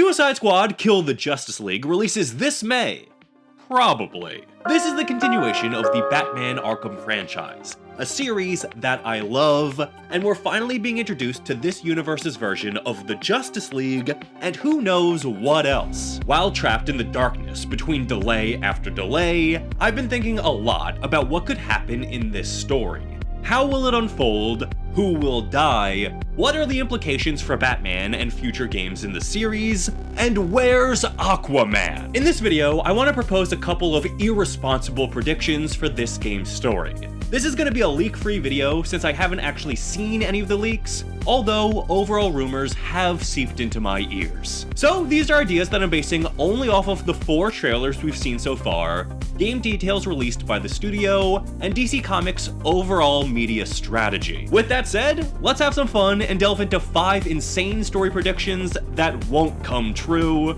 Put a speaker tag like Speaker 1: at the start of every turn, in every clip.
Speaker 1: Suicide Squad Kill the Justice League releases this May. Probably. This is the continuation of the Batman Arkham franchise, a series that I love, and we're finally being introduced to this universe's version of the Justice League and who knows what else. While trapped in the darkness between delay after delay, I've been thinking a lot about what could happen in this story. How will it unfold? Who will die? What are the implications for Batman and future games in the series? And where's Aquaman? In this video, I want to propose a couple of irresponsible predictions for this game's story. This is going to be a leak-free video since I haven't actually seen any of the leaks, although overall rumors have seeped into my ears. So these are ideas that I'm basing only off of the 4 trailers we've seen so far, game details released by the studio, and DC Comics' overall media strategy. With that said, let's have some fun and delve into 5 insane story predictions that won't come true.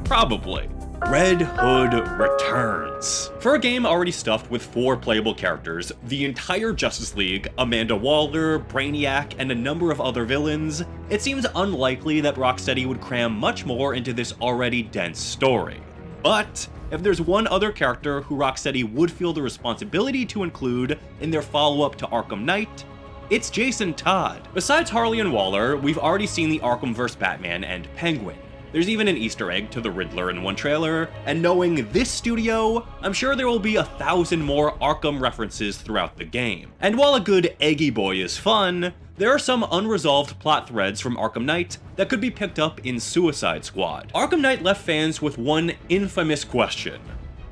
Speaker 1: Probably. Red Hood returns. For a game already stuffed with 4 playable characters, the entire Justice League, Amanda Waller, Brainiac, and a number of other villains, it seems unlikely that Rocksteady would cram much more into this already dense story. But if there's one other character who Rocksteady would feel the responsibility to include in their follow-up to Arkham Knight, it's Jason Todd. Besides Harley and Waller, we've already seen the Arkhamverse Batman and Penguin. There's even an Easter egg to the Riddler in one trailer, and knowing this studio, I'm sure there will be 1,000 more Arkham references throughout the game. And while a good Eggy Boy is fun, there are some unresolved plot threads from Arkham Knight that could be picked up in Suicide Squad. Arkham Knight left fans with one infamous question.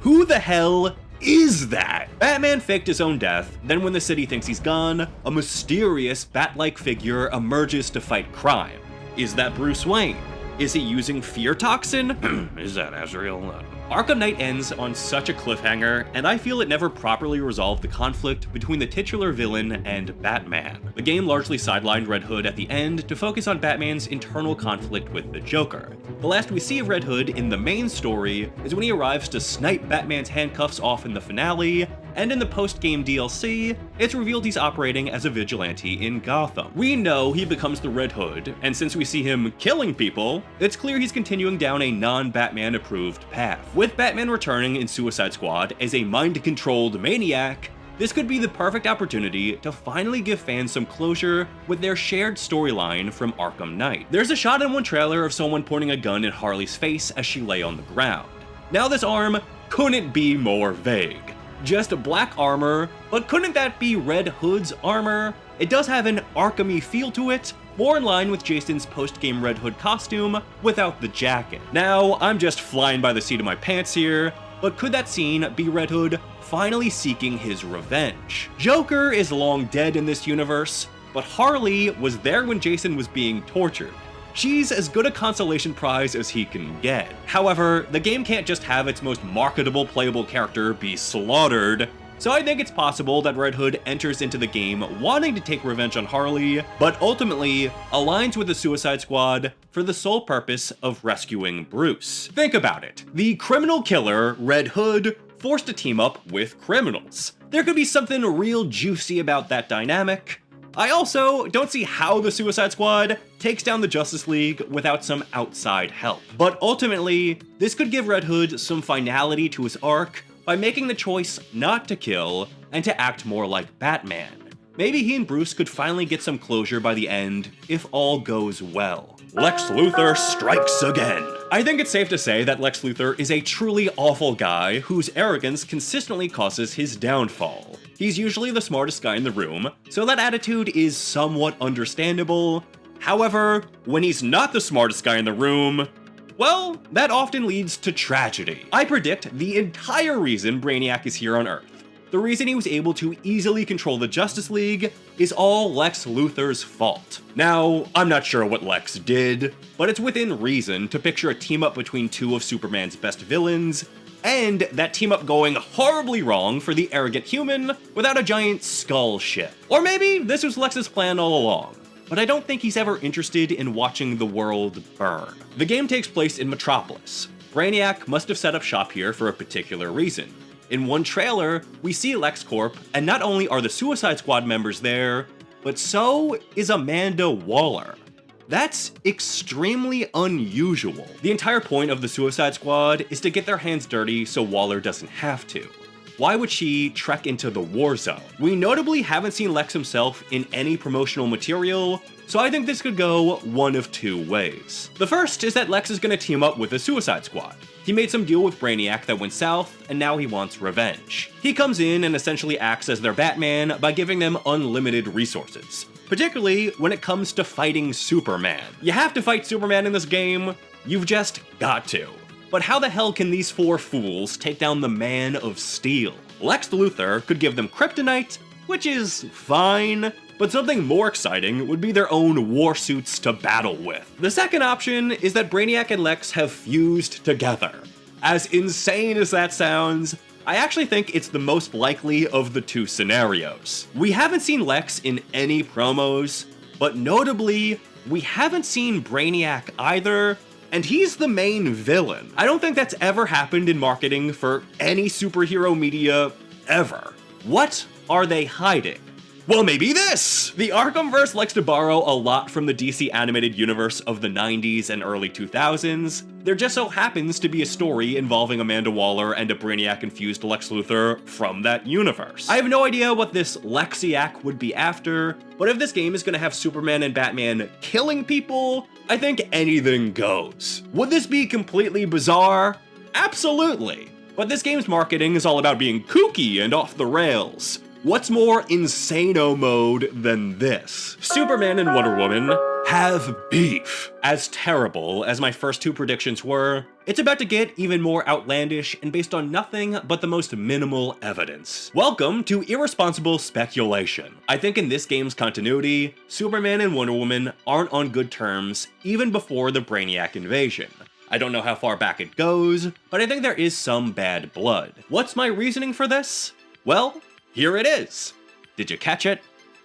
Speaker 1: Who the hell is that? Batman faked his own death, then when the city thinks he's gone, a mysterious bat-like figure emerges to fight crime. Is that Bruce Wayne? Is he using fear toxin? Is that Azrael? Arkham Knight ends on such a cliffhanger, and I feel it never properly resolved the conflict between the titular villain and Batman. The game largely sidelined Red Hood at the end to focus on Batman's internal conflict with the Joker. The last we see of Red Hood in the main story is when he arrives to snipe Batman's handcuffs off in the finale, and in the post-game DLC, it's revealed he's operating as a vigilante in Gotham. We know he becomes the Red Hood, and since we see him killing people, it's clear he's continuing down a non-Batman approved path. With Batman returning in Suicide Squad as a mind-controlled maniac, this could be the perfect opportunity to finally give fans some closure with their shared storyline from Arkham Knight. There's a shot in one trailer of someone pointing a gun in Harley's face as she lay on the ground. Now this arm couldn't be more vague. Just black armor, but couldn't that be Red Hood's armor? It does have an Arkham-y feel to it, more in line with Jason's post-game Red Hood costume without the jacket. Now, I'm just flying by the seat of my pants here, but could that scene be Red Hood finally seeking his revenge? Joker is long dead in this universe, but Harley was there when Jason was being tortured. She's as good a consolation prize as he can get. However, the game can't just have its most marketable playable character be slaughtered, so I think it's possible that Red Hood enters into the game wanting to take revenge on Harley, but ultimately aligns with the Suicide Squad for the sole purpose of rescuing Bruce. Think about it. The criminal killer, Red Hood, forced to team up with criminals. There could be something real juicy about that dynamic. I also don't see how the Suicide Squad takes down the Justice League without some outside help. But ultimately, this could give Red Hood some finality to his arc by making the choice not to kill and to act more like Batman. Maybe he and Bruce could finally get some closure by the end if all goes well. Lex Luthor strikes again. I think it's safe to say that Lex Luthor is a truly awful guy whose arrogance consistently causes his downfall. He's usually the smartest guy in the room, so that attitude is somewhat understandable. However, when he's not the smartest guy in the room, well, that often leads to tragedy. I predict the entire reason Brainiac is here on Earth, the reason he was able to easily control the Justice League, is all Lex Luthor's fault. Now, I'm not sure what Lex did, but it's within reason to picture a team-up between 2 of Superman's best villains, and that team-up going horribly wrong for the arrogant human without a giant skull ship. Or maybe this was Lex's plan all along, but I don't think he's ever interested in watching the world burn. The game takes place in Metropolis. Brainiac must have set up shop here for a particular reason. In one trailer, we see LexCorp, and not only are the Suicide Squad members there, but so is Amanda Waller. That's extremely unusual. The entire point of the Suicide Squad is to get their hands dirty so Waller doesn't have to. Why would she trek into the war zone? We notably haven't seen Lex himself in any promotional material, so I think this could go one of two ways. The first is that Lex is going to team up with the Suicide Squad. He made some deal with Brainiac that went south, and now he wants revenge. He comes in and essentially acts as their Batman by giving them unlimited resources, particularly when it comes to fighting Superman. You have to fight Superman in this game, you've just got to. But how the hell can these four fools take down the Man of Steel? Lex Luthor could give them kryptonite, which is fine, but something more exciting would be their own war suits to battle with. The second option is that Brainiac and Lex have fused together. As insane as that sounds, I actually think it's the most likely of the two scenarios. We haven't seen Lex in any promos, but notably, we haven't seen Brainiac either, and he's the main villain. I don't think that's ever happened in marketing for any superhero media ever. What are they hiding? Well, maybe this! The Arkhamverse likes to borrow a lot from the DC animated universe of the 90s and early 2000s. There just so happens to be a story involving Amanda Waller and a Brainiac-infused Lex Luthor from that universe. I have no idea what this Lexiac would be after, but if this game is gonna have Superman and Batman killing people, I think anything goes. Would this be completely bizarre? Absolutely. But this game's marketing is all about being kooky and off the rails. What's more insano mode than this? Superman and Wonder Woman have beef. As terrible as my first two predictions were, it's about to get even more outlandish and based on nothing but the most minimal evidence. Welcome to irresponsible speculation. I think in this game's continuity, Superman and Wonder Woman aren't on good terms even before the Brainiac invasion. I don't know how far back it goes, but I think there is some bad blood. What's my reasoning for this? Well, here it is. Did you catch it?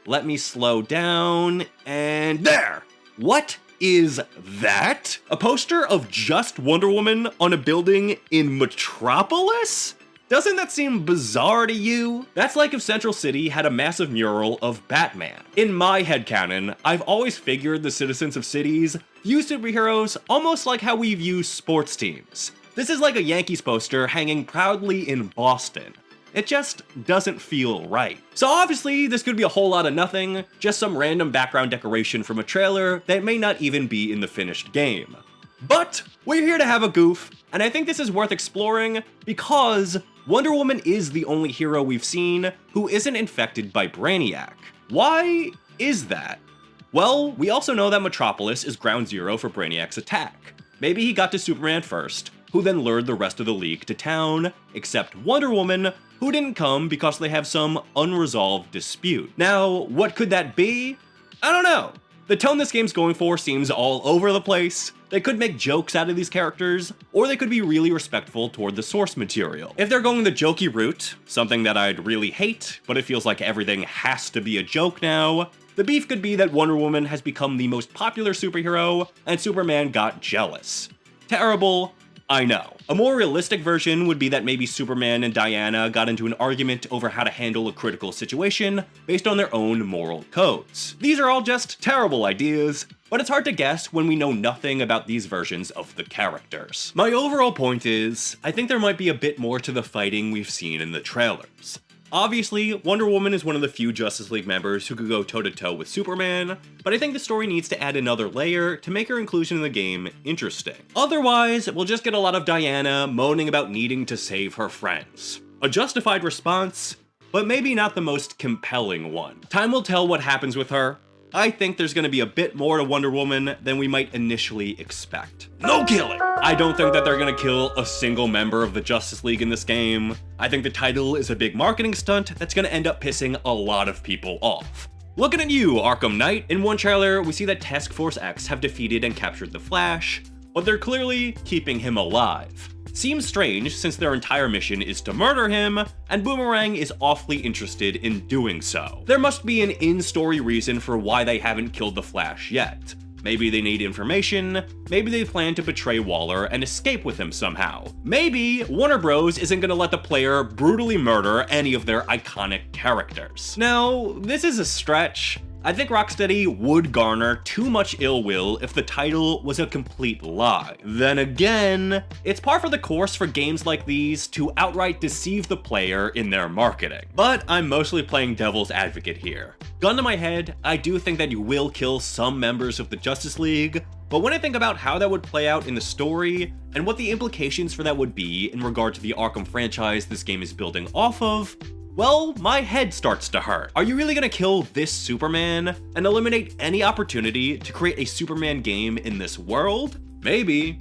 Speaker 1: Let me slow down, and there! What is that? A poster of just Wonder Woman on a building in Metropolis? Doesn't that seem bizarre to you? That's like if Central City had a massive mural of Batman. In my headcanon, I've always figured the citizens of cities view superheroes almost like how we view sports teams. This is like a Yankees poster hanging proudly in Boston. It just doesn't feel right. So obviously, this could be a whole lot of nothing, just some random background decoration from a trailer that may not even be in the finished game. But we're here to have a goof, and I think this is worth exploring because Wonder Woman is the only hero we've seen who isn't infected by Brainiac. Why is that? Well, we also know that Metropolis is ground zero for Brainiac's attack. Maybe he got to Superman first, who then lured the rest of the League to town, except Wonder Woman, who didn't come because they have some unresolved dispute. Now, what could that be? I don't know. The tone this game's going for seems all over the place. They could make jokes out of these characters, or they could be really respectful toward the source material. If they're going the jokey route, something that I'd really hate, but it feels like everything has to be a joke now, the beef could be that Wonder Woman has become the most popular superhero, and Superman got jealous. Terrible, I know. A more realistic version would be that maybe Superman and Diana got into an argument over how to handle a critical situation based on their own moral codes. These are all just terrible ideas, but it's hard to guess when we know nothing about these versions of the characters. My overall point is, I think there might be a bit more to the fighting we've seen in the trailers. Obviously, Wonder Woman is one of the few Justice League members who could go toe-to-toe with Superman, but I think the story needs to add another layer to make her inclusion in the game interesting. Otherwise, we'll just get a lot of Diana moaning about needing to save her friends. A justified response, but maybe not the most compelling one. Time will tell what happens with her. I think there's gonna be a bit more to Wonder Woman than we might initially expect. No killing! I don't think that they're gonna kill a single member of the Justice League in this game. I think the title is a big marketing stunt that's gonna end up pissing a lot of people off. Looking at you, Arkham Knight. In one trailer, we see that Task Force X have defeated and captured the Flash, but they're clearly keeping him alive. Seems strange since their entire mission is to murder him, and Boomerang is awfully interested in doing so. There must be an in-story reason for why they haven't killed the Flash yet. Maybe they need information, maybe they plan to betray Waller and escape with him somehow. Maybe Warner Bros. Isn't gonna let the player brutally murder any of their iconic characters. Now, this is a stretch, I think Rocksteady would garner too much ill will if the title was a complete lie. Then again, it's par for the course for games like these to outright deceive the player in their marketing. But I'm mostly playing devil's advocate here. Gun to my head, I do think that you will kill some members of the Justice League, but when I think about how that would play out in the story, and what the implications for that would be in regard to the Arkham franchise this game is building off of, well, my head starts to hurt. Are you really gonna kill this Superman and eliminate any opportunity to create a Superman game in this world? Maybe.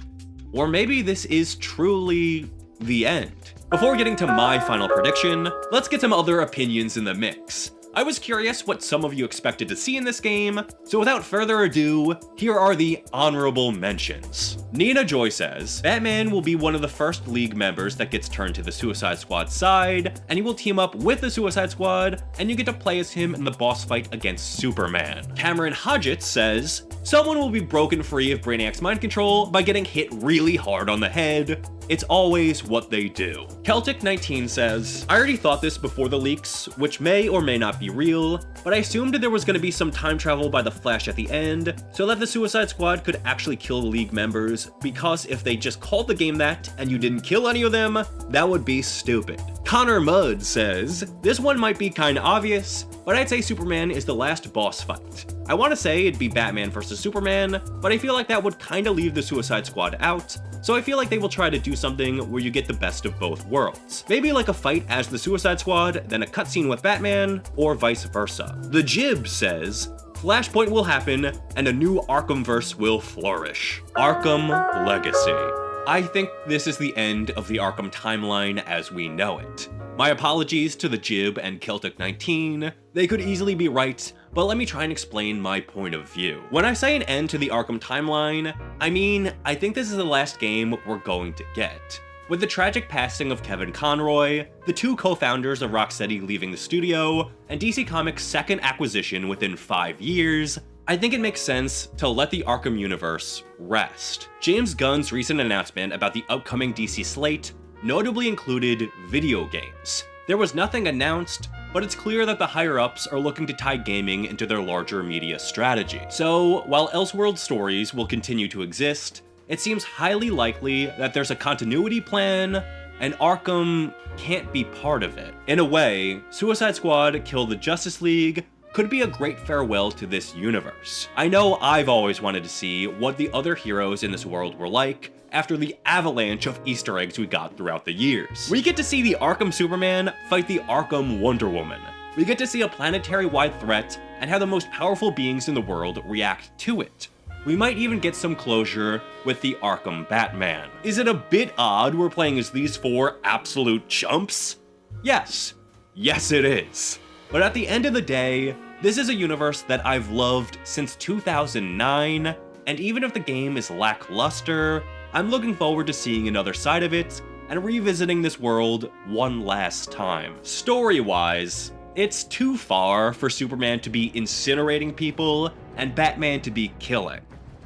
Speaker 1: Or maybe this is truly the end. Before getting to my final prediction, let's get some other opinions in the mix. I was curious what some of you expected to see in this game, so without further ado, here are the honorable mentions. Nina Joy says, Batman will be one of the first League members that gets turned to the Suicide Squad side, and he will team up with the Suicide Squad, and you get to play as him in the boss fight against Superman. Cameron Hodgetts says, someone will be broken free of Brainiac's mind control by getting hit really hard on the head. It's always what they do. Celtic19 says, I already thought this before the leaks, which may or may not be real, but I assumed there was going to be some time travel by the Flash at the end, so that the Suicide Squad could actually kill League members, because if they just called the game that, and you didn't kill any of them, that would be stupid. Connor Mudd says, this one might be kinda obvious, but I'd say Superman is the last boss fight. I want to say it'd be Batman versus Superman, but I feel like that would kinda leave the Suicide Squad out, so I feel like they will try to do something where you get the best of both worlds. Maybe like a fight as the Suicide Squad, then a cutscene with Batman, or vice versa. The Jib says, Flashpoint will happen, and a new Arkhamverse will flourish. Arkham Legacy. I think this is the end of the Arkham timeline as we know it. My apologies to the Jib and Celtic19, they could easily be right, but let me try and explain my point of view. When I say an end to the Arkham timeline, I mean, I think this is the last game we're going to get. With the tragic passing of Kevin Conroy, the two co-founders of Rocksteady leaving the studio, and DC Comics' second acquisition within 5 years, I think it makes sense to let the Arkham universe rest. James Gunn's recent announcement about the upcoming DC slate notably included video games. There was nothing announced, but it's clear that the higher-ups are looking to tie gaming into their larger media strategy. So, while Elseworld stories will continue to exist, it seems highly likely that there's a continuity plan, and Arkham can't be part of it. In a way, Suicide Squad Kill the Justice League could be a great farewell to this universe. I know I've always wanted to see what the other heroes in this world were like after the avalanche of Easter eggs we got throughout the years. We get to see the Arkham Superman fight the Arkham Wonder Woman. We get to see a planetary-wide threat and how the most powerful beings in the world react to it. We might even get some closure with the Arkham Batman. Is it a bit odd we're playing as these four absolute chumps? Yes. Yes, it is. But at the end of the day, this is a universe that I've loved since 2009, and even if the game is lackluster, I'm looking forward to seeing another side of it and revisiting this world one last time. Story-wise, it's too far for Superman to be incinerating people and Batman to be killing.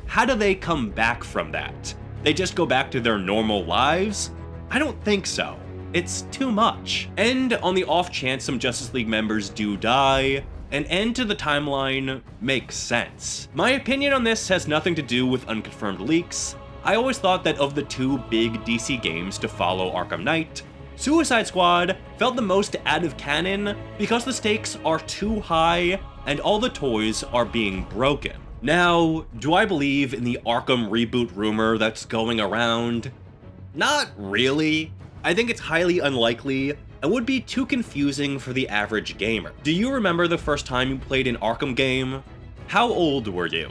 Speaker 1: How do they come back from that? They just go back to their normal lives? I don't think so. It's too much. And on the off chance some Justice League members do die, an end to the timeline makes sense. My opinion on this has nothing to do with unconfirmed leaks. I always thought that of the two big DC games to follow Arkham Knight, Suicide Squad felt the most out of canon because the stakes are too high and all the toys are being broken. Now, do I believe in the Arkham reboot rumor that's going around? Not really. I think it's highly unlikely and would be too confusing for the average gamer. Do you remember the first time you played an Arkham game? How old were you?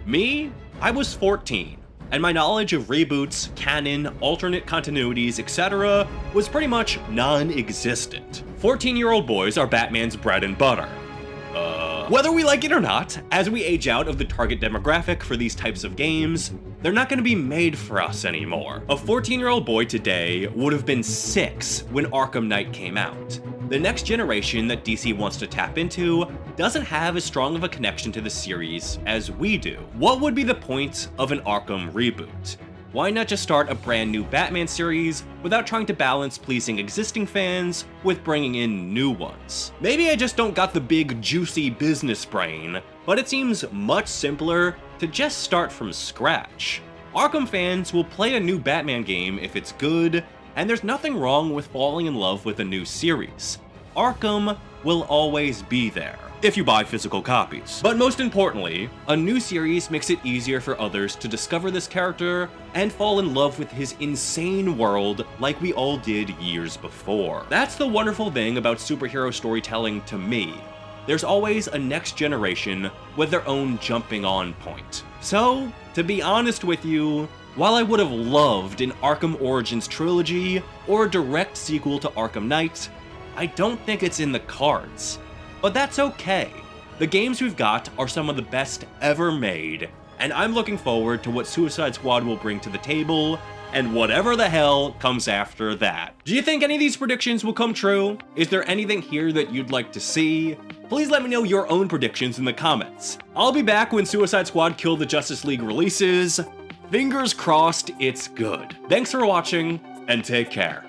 Speaker 1: Me? I was 14, and my knowledge of reboots, canon, alternate continuities, etc. was pretty much non-existent. 14-year-old boys are Batman's bread and butter. Whether we like it or not, as we age out of the target demographic for these types of games, they're not going to be made for us anymore. A 14-year-old boy today would have been 6 when Arkham Knight came out. The next generation that DC wants to tap into doesn't have as strong of a connection to the series as we do. What would be the point of an Arkham reboot? Why not just start a brand new Batman series without trying to balance pleasing existing fans with bringing in new ones? Maybe I just don't got the big juicy business brain, but it seems much simpler to just start from scratch. Arkham fans will play a new Batman game if it's good, and there's nothing wrong with falling in love with a new series. Arkham will always be there, if you buy physical copies. But most importantly, a new series makes it easier for others to discover this character and fall in love with his insane world like we all did years before. That's the wonderful thing about superhero storytelling to me. There's always a next generation with their own jumping on point. So, to be honest with you, while I would have loved an Arkham Origins trilogy or a direct sequel to Arkham Knight, I don't think it's in the cards. But that's okay. The games we've got are some of the best ever made, and I'm looking forward to what Suicide Squad will bring to the table, and whatever the hell comes after that. Do you think any of these predictions will come true? Is there anything here that you'd like to see? Please let me know your own predictions in the comments. I'll be back when Suicide Squad Kill the Justice League releases. Fingers crossed it's good. Thanks for watching, and take care.